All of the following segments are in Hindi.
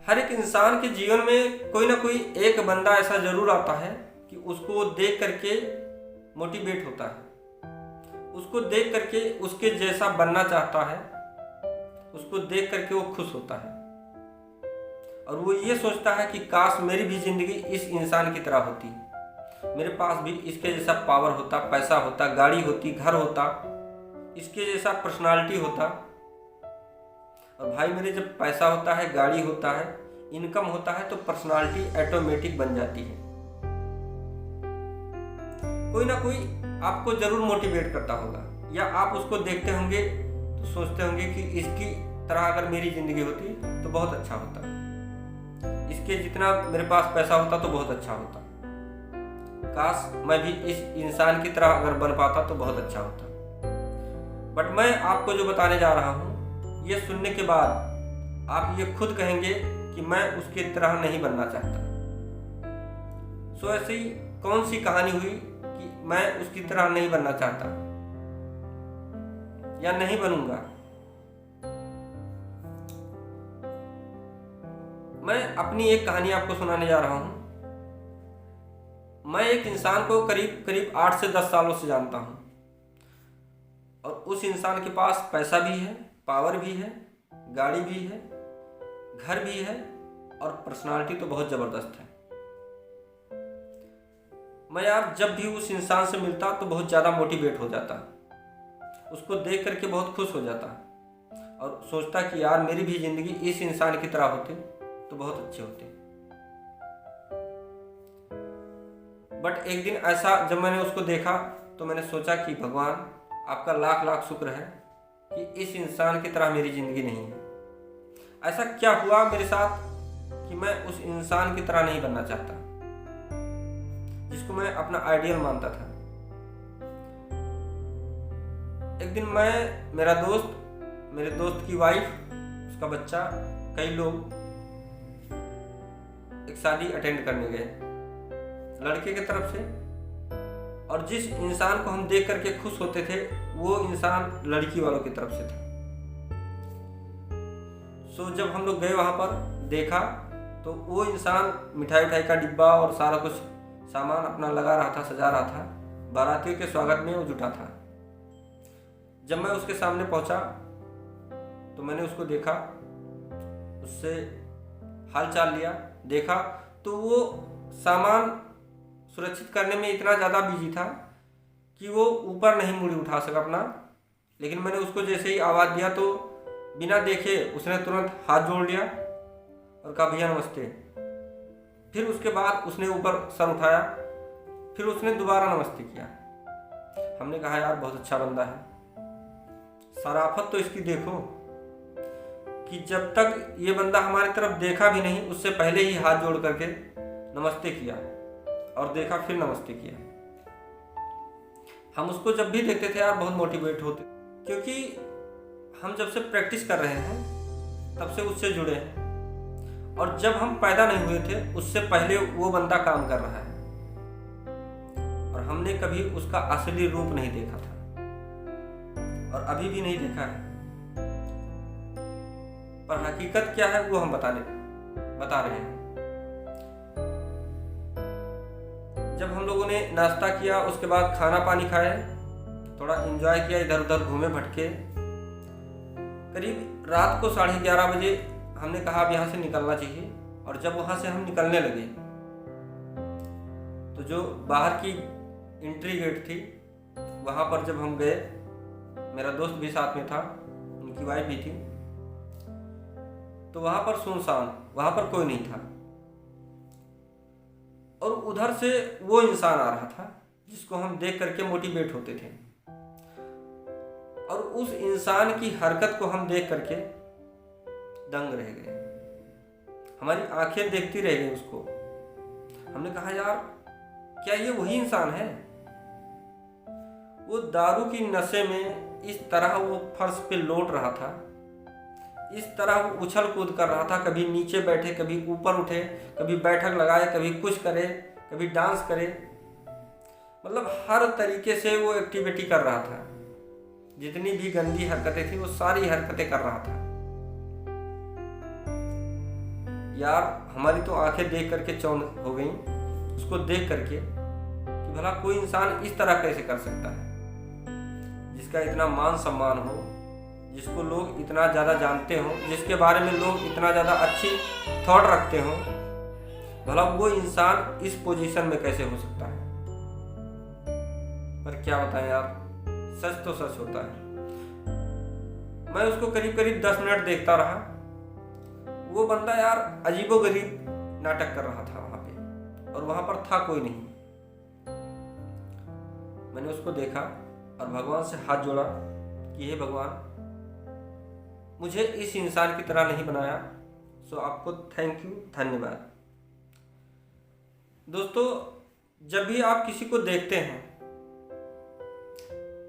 हर एक इंसान के जीवन में कोई ना कोई एक बंदा ऐसा जरूर आता है कि उसको देख करके मोटिवेट होता है, उसको देख करके उसके जैसा बनना चाहता है, उसको देख करके वो खुश होता है और वो ये सोचता है कि काश मेरी भी जिंदगी इस इंसान की तरह होती, मेरे पास भी इसके जैसा पावर होता, पैसा होता, गाड़ी होती, घर होता, इसके जैसा पर्सनालिटी होता। और भाई मेरे जब पैसा होता है, गाड़ी होता है, इनकम होता है तो पर्सनालिटी ऑटोमेटिक बन जाती है। कोई ना कोई आपको जरूर मोटिवेट करता होगा या आप उसको देखते होंगे तो सोचते होंगे कि इसकी तरह अगर मेरी जिंदगी होती तो बहुत अच्छा होता, इसके जितना मेरे पास पैसा होता तो बहुत अच्छा होता, काश मैं भी इस इंसान की तरह अगर बन पाता तो बहुत अच्छा होता। बट मैं आपको जो बताने जा रहा हूँ, ये सुनने के बाद आप ये खुद कहेंगे कि मैं उसकी तरह नहीं बनना चाहता। सो ऐसी कौन सी कहानी हुई कि मैं उसकी तरह नहीं बनना चाहता या नहीं बनूंगा? मैं अपनी एक कहानी आपको सुनाने जा रहा हूं। मैं एक इंसान को करीब करीब 8 से 10 सालों से जानता हूं और उस इंसान के पास पैसा भी है, पावर भी है, गाड़ी भी है, घर भी है और पर्सनालिटी तो बहुत ज़बरदस्त है। मैं यार जब भी उस इंसान से मिलता तो बहुत ज़्यादा मोटिवेट हो जाता, उसको देख करके बहुत खुश हो जाता और सोचता कि यार मेरी भी ज़िंदगी इस इंसान की तरह होती तो बहुत अच्छे होते। बट एक दिन ऐसा जब मैंने उसको देखा तो मैंने सोचा कि भगवान आपका लाख लाख शुक्र है कि इस इंसान की तरह मेरी ज़िंदगी नहीं है। ऐसा क्या हुआ मेरे साथ कि मैं उस इंसान की तरह नहीं बनना चाहता जिसको मैं अपना आइडियल मानता था। एक दिन मेरा दोस्त, मेरे दोस्त की वाइफ, उसका बच्चा, कई लोग एक शादी अटेंड करने गए लड़के की तरफ से, और जिस इंसान को हम देख करके खुश होते थे वो इंसान लड़की वालों की तरफ से था। सो जब हम लोग गए वहाँ पर देखा तो वो इंसान मिठाई उठाई का डिब्बा और सारा कुछ सामान अपना लगा रहा था, सजा रहा था, बारातियों के स्वागत में वो जुटा था। जब मैं उसके सामने पहुँचा तो मैंने उसको देखा, उससे हाल चाल लिया, देखा तो वो सामान सुरक्षित करने में इतना ज़्यादा बिजी था कि वो ऊपर नहीं मुड़ी उठा सका अपना। लेकिन मैंने उसको जैसे ही आवाज़ दिया तो बिना देखे उसने तुरंत हाथ जोड़ लिया और कहा भैया नमस्ते। फिर उसके बाद उसने ऊपर सर उठाया, फिर उसने दोबारा नमस्ते किया। हमने कहा यार बहुत अच्छा बंदा है, शराफत तो इसकी देखो कि जब तक ये बंदा हमारी तरफ देखा भी नहीं उससे पहले ही हाथ जोड़ करके नमस्ते किया और देखा फिर नमस्ते किया। हम उसको जब भी देखते थे यार बहुत मोटिवेट होते, क्योंकि हम जब से प्रैक्टिस कर रहे हैं तब से उससे जुड़े हैं और जब हम पैदा नहीं हुए थे उससे पहले वो बंदा काम कर रहा है और हमने कभी उसका असली रूप नहीं देखा था और अभी भी नहीं देखा है। पर हकीकत क्या है वो हम बता रहे हैं। जब हम लोगों ने नाश्ता किया, उसके बाद खाना पानी खाए, थोड़ा एंजॉय किया, इधर उधर घूमे भटके, करीब रात को 11:30 बजे हमने कहा अब यहाँ से निकलना चाहिए। और जब वहाँ से हम निकलने लगे तो जो बाहर की एंट्री गेट थी वहाँ पर जब हम गए, मेरा दोस्त भी साथ में था, उनकी वाइफ भी थी, तो वहाँ पर सुनसान, वहाँ पर कोई नहीं था और उधर से वो इंसान आ रहा था जिसको हम देख करके मोटिवेट होते थे और उस इंसान की हरकत को हम देख करके दंग रह गए, हमारी आंखें देखती रह गई उसको। हमने कहा यार क्या ये वही इंसान है? वो दारू की नशे में इस तरह वो फर्श पे लौट रहा था, इस तरह वो उछल कूद कर रहा था, कभी नीचे बैठे, कभी ऊपर उठे, कभी बैठक लगाए, कभी कुछ करे, कभी डांस करे, मतलब हर तरीके से वो एक्टिविटी कर रहा था। जितनी भी गंदी हरकतें थी वो सारी हरकतें कर रहा था। यार हमारी तो आंखें देख करके चौंध हो गई उसको देख करके कि भला कोई इंसान इस तरह कैसे कर सकता है, जिसका इतना मान सम्मान हो, जिसको लोग इतना ज़्यादा जानते हो, जिसके बारे में लोग इतना ज़्यादा अच्छी थॉट रखते हो, भला वो इंसान इस पोजीशन में कैसे हो सकता है। पर क्या बताएं यार, सच तो सच होता है। मैं उसको करीब करीब 10 मिनट देखता रहा। वो बंदा यार अजीबोगरीब नाटक कर रहा था वहां पे, और वहां पर था कोई नहीं। मैंने उसको देखा और भगवान से हाथ जोड़ा कि हे भगवान, मुझे इस इंसान की तरह नहीं बनाया, सो आपको थैंक यू, धन्यवाद। दोस्तों, जब भी आप किसी को देखते हैं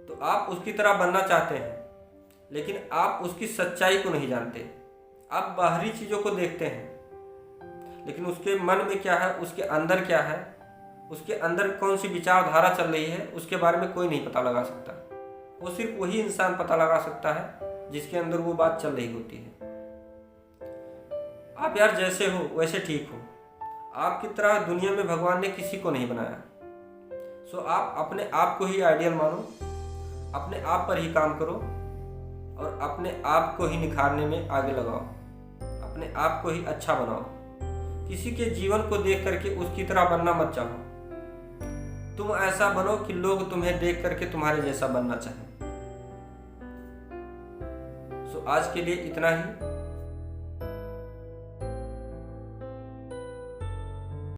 तो आप उसकी तरह बनना चाहते हैं, लेकिन आप उसकी सच्चाई को नहीं जानते। आप बाहरी चीज़ों को देखते हैं, लेकिन उसके मन में क्या है, उसके अंदर क्या है, उसके अंदर कौन सी विचारधारा चल रही है, उसके बारे में कोई नहीं पता लगा सकता। वो सिर्फ वही इंसान पता लगा सकता है जिसके अंदर वो बात चल रही होती है। आप यार जैसे हो वैसे ठीक हो। आपकी तरह दुनिया में भगवान ने किसी को नहीं बनाया। सो आप अपने आप को ही आइडियल मानो, अपने आप पर ही काम करो और अपने आप को ही निखारने में आगे लगाओ, अपने आप को ही अच्छा बनाओ। किसी के जीवन को देख करके उसकी तरह बनना मत चाहो। तुम ऐसा बनो कि लोग तुम्हें देख करके तुम्हारे जैसा बनना चाहें। सो आज के लिए इतना ही।